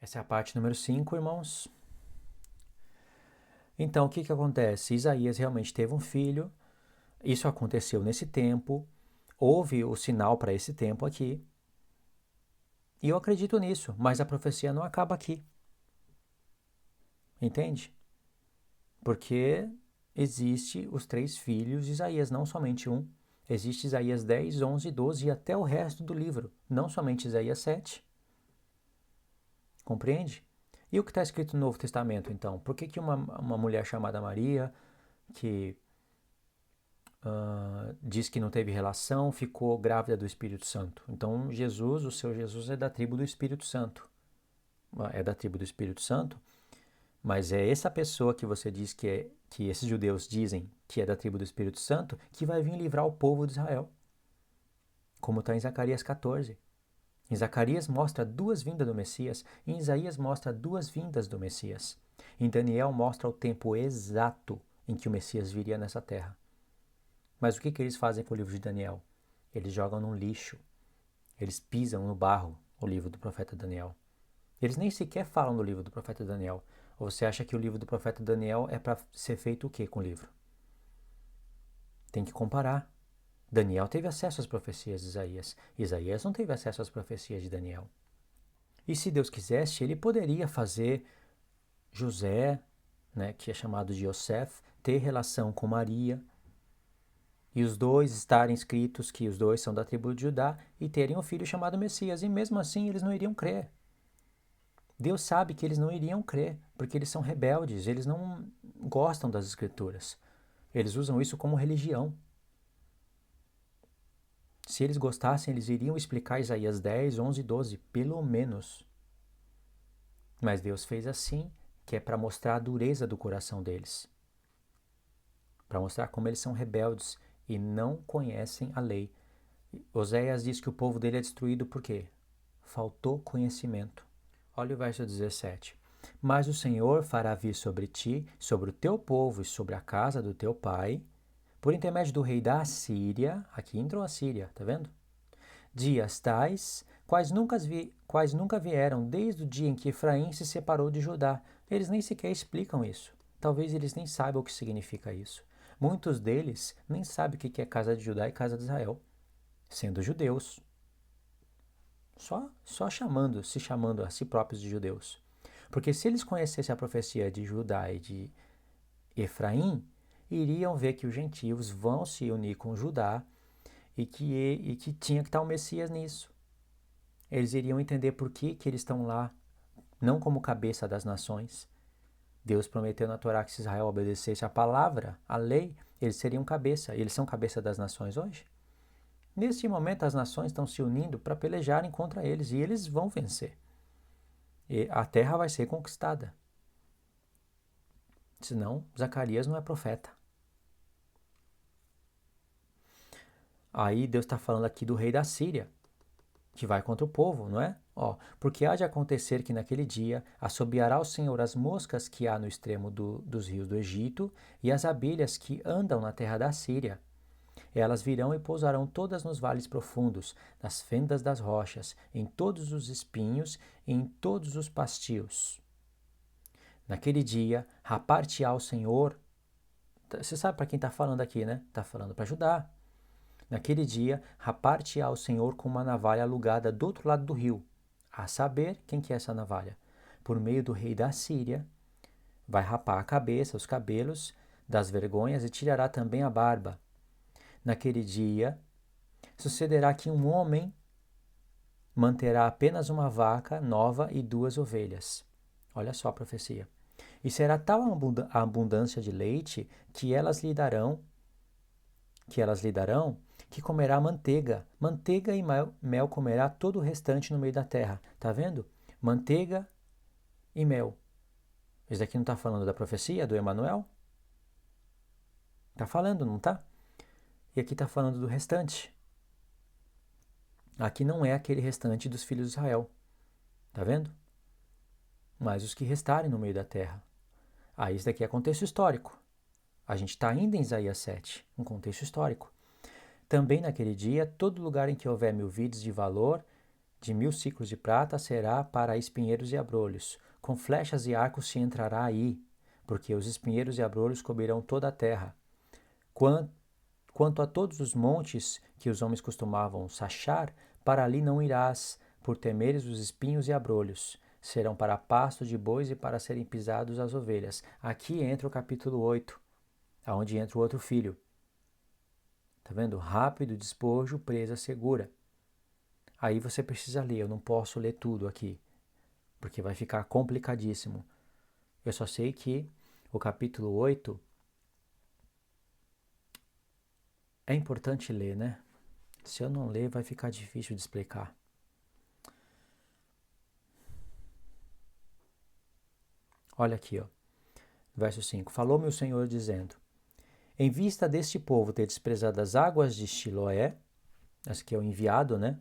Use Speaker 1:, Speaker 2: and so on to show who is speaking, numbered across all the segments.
Speaker 1: Essa é a parte número 5, irmãos. Então, o que acontece? Isaías realmente teve um filho, isso aconteceu nesse tempo, houve o sinal para esse tempo aqui, e eu acredito nisso, mas a profecia não acaba aqui, entende? Porque existe os 3 filhos de Isaías, não somente um. Existe Isaías 10, 11, 12 e até o resto do livro, não somente Isaías 7. Compreende? E o que está escrito no Novo Testamento, então? Por que uma mulher chamada Maria, que diz que não teve relação, ficou grávida do Espírito Santo? Então, Jesus, o seu Jesus, é da tribo do Espírito Santo. É da tribo do Espírito Santo, mas é essa pessoa que você diz que esses judeus dizem que é da tribo do Espírito Santo, que vai vir livrar o povo de Israel. Como está em Zacarias 14. Em Zacarias mostra 2 vindas do Messias, em Isaías mostra 2 vindas do Messias. Em Daniel mostra o tempo exato em que o Messias viria nessa terra. Mas o que eles fazem com o livro de Daniel? Eles jogam no lixo, eles pisam no barro o livro do profeta Daniel. Eles nem sequer falam do livro do profeta Daniel. Ou você acha que o livro do profeta Daniel é para ser feito o que com o livro? Tem que comparar. Daniel teve acesso às profecias de Isaías. Isaías não teve acesso às profecias de Daniel. E se Deus quisesse, ele poderia fazer José, né, que é chamado de Yosef, ter relação com Maria, e os dois estarem escritos que os dois são da tribo de Judá e terem um filho chamado Messias. E mesmo assim eles não iriam crer. Deus sabe que eles não iriam crer, porque eles são rebeldes, eles não gostam das escrituras. Eles usam isso como religião. Se eles gostassem, eles iriam explicar Isaías 10, 11 e 12, pelo menos. Mas Deus fez assim, que é para mostrar a dureza do coração deles. Para mostrar como eles são rebeldes e não conhecem a lei. Oséias diz que o povo dele é destruído por quê? Faltou conhecimento. Olha o verso 17. Mas o Senhor fará vir sobre ti, sobre o teu povo e sobre a casa do teu pai, por intermédio do rei da Assíria, aqui entrou a Síria, tá vendo? Dias tais, quais nunca vieram desde o dia em que Efraim se separou de Judá. Eles nem sequer explicam isso. Talvez eles nem saibam o que significa isso. Muitos deles nem sabem o que é casa de Judá e casa de Israel, sendo judeus. Só se chamando a si próprios de judeus. Porque se eles conhecessem a profecia de Judá e de Efraim, iriam ver que os gentios vão se unir com Judá e que tinha que estar o Messias nisso. Eles iriam entender por que eles estão lá, não como cabeça das nações. Deus prometeu na Torá que se Israel obedecesse a palavra, a lei, eles seriam cabeça. Eles são cabeça das nações hoje? Neste momento, as nações estão se unindo para pelejarem contra eles e eles vão vencer. E a terra vai ser conquistada. Senão, Zacarias não é profeta. Aí Deus está falando aqui do rei da Síria, que vai contra o povo, não é? Porque há de acontecer que naquele dia assobiará o Senhor as moscas que há no extremo dos rios do Egito e as abelhas que andam na terra da Síria. Elas virão e pousarão todas nos vales profundos, nas fendas das rochas, em todos os espinhos e em todos os pastios. Naquele dia, rapar-te-á o Senhor. Você sabe para quem está falando aqui, né? Está falando para Judá. Naquele dia, rapar-te-á o Senhor com uma navalha alugada do outro lado do rio. A saber, quem que é essa navalha? Por meio do rei da Síria, vai rapar a cabeça, os cabelos das vergonhas e tirará também a barba. Naquele dia, sucederá que um homem manterá apenas uma vaca nova e 2 ovelhas. Olha só a profecia. E será tal a abundância de leite que elas lhe darão, que comerá manteiga. Manteiga e mel comerá todo o restante no meio da terra. Tá vendo? Manteiga e mel. Isso aqui não está falando da profecia do Emanuel? Está falando, não está? E aqui está falando do restante. Aqui não é aquele restante dos filhos de Israel. Tá vendo? Mas os que restarem no meio da terra. Isso daqui é contexto histórico. A gente está ainda em Isaías 7, um contexto histórico. Também naquele dia, todo lugar em que houver 1000 vides de valor, de 1000 ciclos de prata será para espinheiros e abrolhos. Com flechas e arcos se entrará aí, porque os espinheiros e abrolhos cobrirão toda a terra. Quanto a todos os montes que os homens costumavam sachar, para ali não irás, por temeres os espinhos e abrolhos. Serão para pasto de bois e para serem pisados as ovelhas. Aqui entra o capítulo 8, aonde entra o outro filho. Tá vendo? Rápido despojo, presa segura. Aí você precisa ler, eu não posso ler tudo aqui, porque vai ficar complicadíssimo. Eu só sei que o capítulo 8 é importante ler, né? Se eu não ler, vai ficar difícil de explicar. Olha aqui, ó, verso 5. Falou-me o Senhor dizendo: em vista deste povo ter desprezado as águas de Siloé, esse aqui é o enviado, né?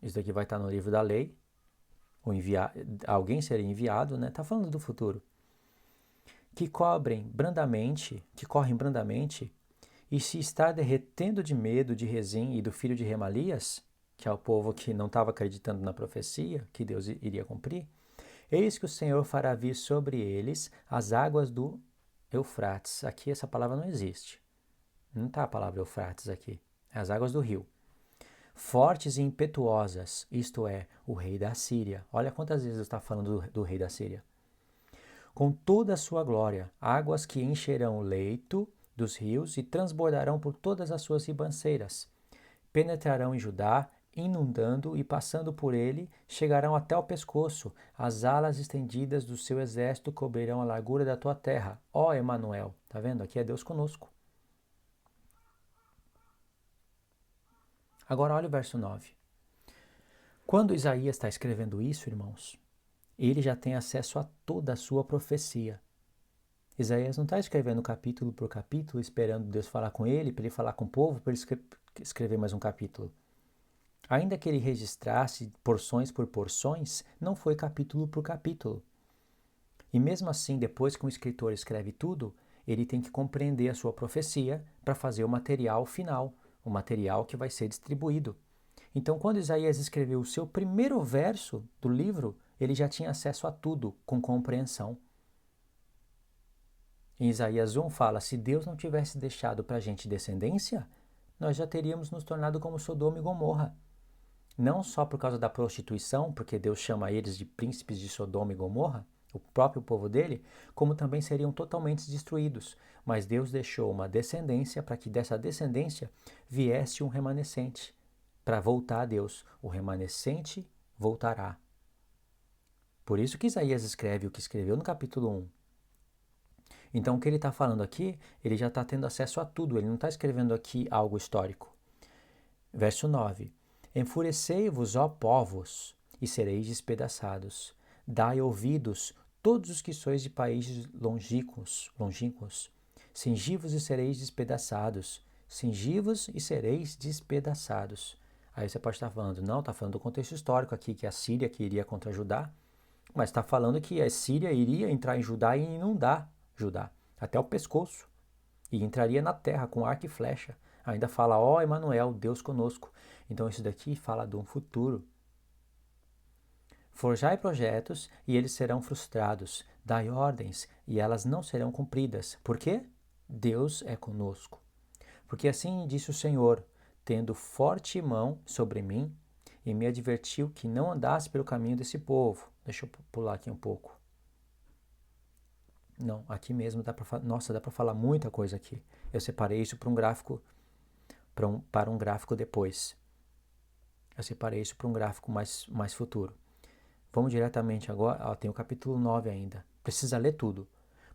Speaker 1: Isso daqui vai estar no livro da lei. Alguém seria enviado, né? Tá falando do futuro. Que correm brandamente, e se está derretendo de medo de Rezim e do filho de Remalias, que é o povo que não estava acreditando na profecia que Deus iria cumprir, eis que o Senhor fará vir sobre eles as águas do Eufrates. Aqui essa palavra não existe. Não está a palavra Eufrates aqui. É as águas do rio. Fortes e impetuosas, isto é, o rei da Síria. Olha quantas vezes está falando do rei da Síria. Com toda a sua glória, águas que encherão o leito dos rios e transbordarão por todas as suas ribanceiras. Penetrarão em Judá, inundando e passando por ele, chegarão até o pescoço. As alas estendidas do seu exército cobrirão a largura da tua terra. Ó Emanuel, tá vendo? Aqui é Deus conosco. Agora olha o verso 9. Quando Isaías está escrevendo isso, irmãos, ele já tem acesso a toda a sua profecia. Isaías não está escrevendo capítulo por capítulo, esperando Deus falar com ele, para ele falar com o povo, para ele escrever mais um capítulo. Ainda que ele registrasse porções por porções, não foi capítulo por capítulo. E mesmo assim, depois que um escritor escreve tudo, ele tem que compreender a sua profecia para fazer o material final, o material que vai ser distribuído. Então, quando Isaías escreveu o seu primeiro verso do livro, ele já tinha acesso a tudo com compreensão. Em Isaías 1 fala, se Deus não tivesse deixado para a gente descendência, nós já teríamos nos tornado como Sodoma e Gomorra. Não só por causa da prostituição, porque Deus chama eles de príncipes de Sodoma e Gomorra, o próprio povo dele, como também seriam totalmente destruídos. Mas Deus deixou uma descendência para que dessa descendência viesse um remanescente, para voltar a Deus. O remanescente voltará. Por isso que Isaías escreve o que escreveu no capítulo 1. Então, o que ele está falando aqui, ele já está tendo acesso a tudo, ele não está escrevendo aqui algo histórico. Verso 9. Enfurecei-vos, ó povos, e sereis despedaçados. Dai ouvidos, todos os que sois de países longínquos. Cingi-vos e sereis despedaçados. Cingi-vos e sereis despedaçados. Aí você pode estar falando, não, está falando do contexto histórico aqui, que a Síria que iria contra Judá, mas está falando que a Síria iria entrar em Judá e inundar Judá, até o pescoço, e entraria na terra com arco e flecha. Ainda fala, ó Emanuel, Deus conosco. Então isso daqui fala de um futuro. Forjai projetos e eles serão frustrados. Dai ordens e elas não serão cumpridas. Por quê? Deus é conosco. Porque assim disse o Senhor, tendo forte mão sobre mim, e me advertiu que não andasse pelo caminho desse povo. Deixa eu pular aqui um pouco. Não, aqui mesmo dá para falar muita coisa aqui. Eu separei isso para um gráfico, para um gráfico depois. Eu separei isso para um gráfico mais futuro. Vamos diretamente agora, tem o capítulo 9 ainda. Precisa ler tudo,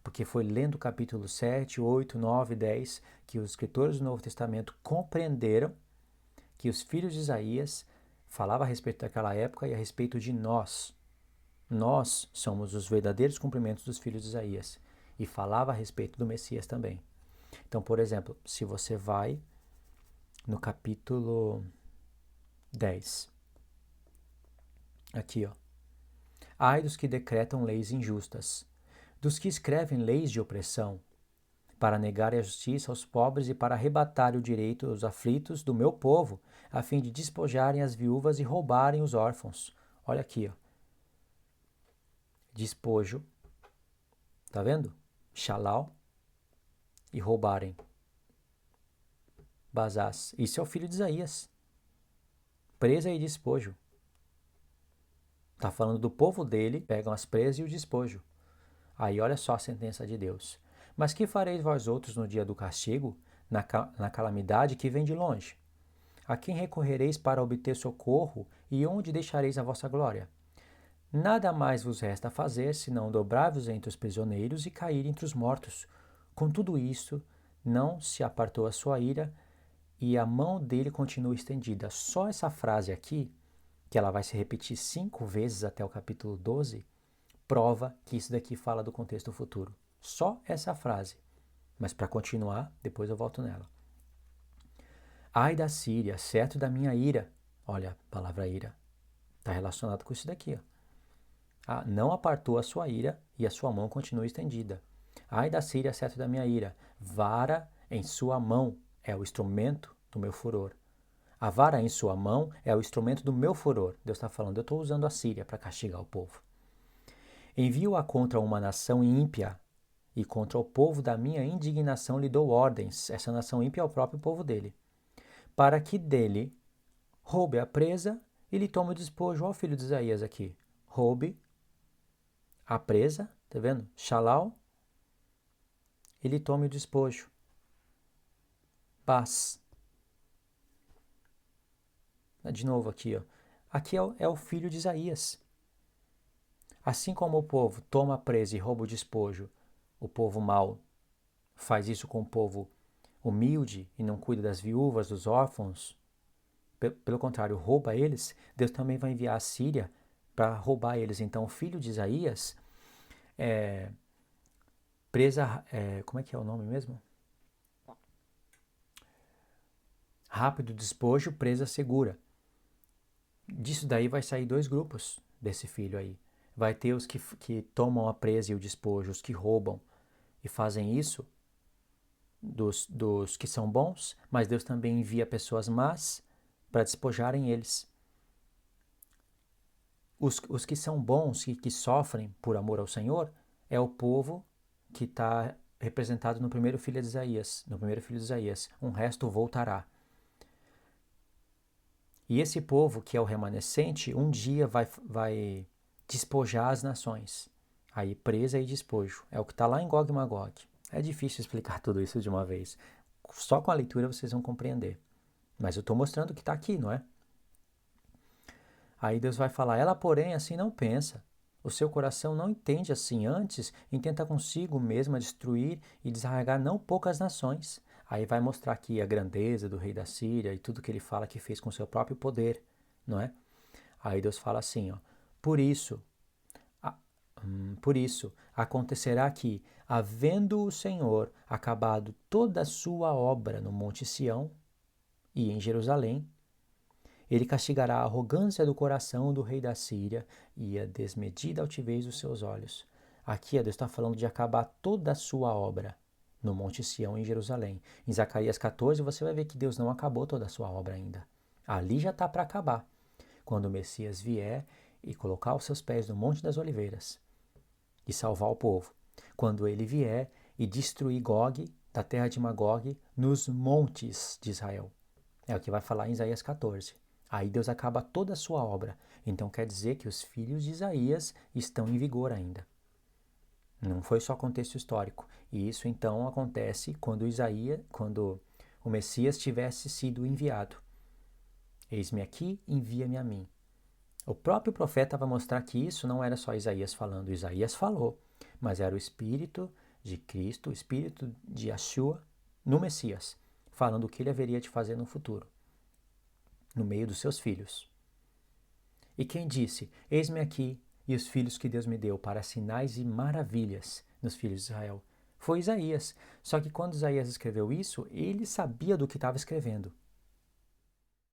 Speaker 1: porque foi lendo o capítulo 7, 8, 9, 10 que os escritores do Novo Testamento compreenderam que os filhos de Isaías falavam a respeito daquela época e a respeito de nós. Nós somos os verdadeiros cumprimentos dos filhos de Isaías. E falava a respeito do Messias também. Então, por exemplo, se você vai no capítulo 10, aqui, ó. Ai dos que decretam leis injustas, dos que escrevem leis de opressão, para negar a justiça aos pobres e para arrebatar o direito aos aflitos do meu povo, a fim de despojarem as viúvas e roubarem os órfãos. Olha aqui, ó. Despojo, tá vendo? Xalau e roubarem. Bazás. Isso é o filho de Isaías. Presa e despojo. Está falando do povo dele, pegam as presas e o despojo. Aí olha só a sentença de Deus. Mas que fareis vós outros no dia do castigo, na calamidade que vem de longe? A quem recorrereis para obter socorro e onde deixareis a vossa glória? Nada mais vos resta fazer, senão dobrar-vos entre os prisioneiros e cair entre os mortos. Com tudo isto, não se apartou a sua ira e a mão dele continua estendida. Só essa frase aqui, que ela vai se repetir 5 vezes até o capítulo 12, prova que isso daqui fala do contexto futuro. Só essa frase. Mas para continuar, depois eu volto nela. Ai da Síria, certo da minha ira. Olha a palavra ira. Está relacionado com isso daqui. Ó. Não apartou a sua ira e a sua mão continua estendida. Ai da Síria, certo da minha ira. Vara em sua mão é o instrumento do meu furor. A vara em sua mão é o instrumento do meu furor. Deus está falando, eu estou usando a Síria para castigar o povo. Envio-a contra uma nação ímpia e contra o povo da minha indignação lhe dou ordens. Essa nação ímpia é o próprio povo dele. Para que dele roube a presa e lhe tome o despojo. Olha o filho de Isaías aqui. Roube a presa, tá vendo? Xalau, e lhe tome o despojo. Paz. De novo aqui, ó. Aqui é o filho de Isaías. Assim como o povo toma a presa e rouba o despojo, o povo mau faz isso com o povo humilde e não cuida das viúvas, dos órfãos, pelo contrário, rouba eles, Deus também vai enviar a Síria para roubar eles. Então, o filho de Isaías presa, como é que é o nome mesmo? Rápido despojo, presa segura. Disso daí vai sair 2 grupos desse filho aí. Vai ter os que tomam a presa e o despojo, os que roubam e fazem isso, dos que são bons, mas Deus também envia pessoas más para despojarem eles. Os que são bons e que sofrem por amor ao Senhor é o povo que está representado no primeiro filho de Isaías. No primeiro filho de Isaías, um resto voltará. E esse povo, que é o remanescente, um dia vai despojar as nações. Aí, presa e despojo. É o que está lá em Gog e Magog. É difícil explicar tudo isso de uma vez. Só com a leitura vocês vão compreender. Mas eu estou mostrando o que está aqui, não é? Aí Deus vai falar, ela porém assim não pensa. O seu coração não entende assim. Antes, intenta consigo mesma destruir e desarraigar não poucas nações. Aí vai mostrar aqui a grandeza do rei da Síria e tudo que ele fala que fez com seu próprio poder, não é? Aí Deus fala assim, ó, por isso acontecerá que, havendo o Senhor acabado toda a sua obra no Monte Sião e em Jerusalém, ele castigará a arrogância do coração do rei da Síria e a desmedida altivez dos seus olhos. Aqui Deus está falando de acabar toda a sua obra no Monte Sião em Jerusalém. Em Zacarias 14 você vai ver que Deus não acabou toda a sua obra ainda. Ali já está para acabar. Quando o Messias vier e colocar os seus pés no Monte das Oliveiras e salvar o povo. Quando ele vier e destruir Gog, da terra de Magog, nos montes de Israel. É o que vai falar em Isaías 14. Aí Deus acaba toda a sua obra. Então quer dizer que os filhos de Isaías estão em vigor ainda. Não foi só contexto histórico. E isso então acontece quando o Messias tivesse sido enviado. Eis-me aqui, envia-me a mim. O próprio profeta vai mostrar que isso não era só Isaías falando. Isaías falou, mas era o Espírito de Cristo, o Espírito de Yeshua no Messias, falando o que ele haveria de fazer no futuro, no meio dos seus filhos. E quem disse, eis-me aqui e os filhos que Deus me deu para sinais e maravilhas nos filhos de Israel? Foi Isaías. Só que quando Isaías escreveu isso, ele sabia do que estava escrevendo.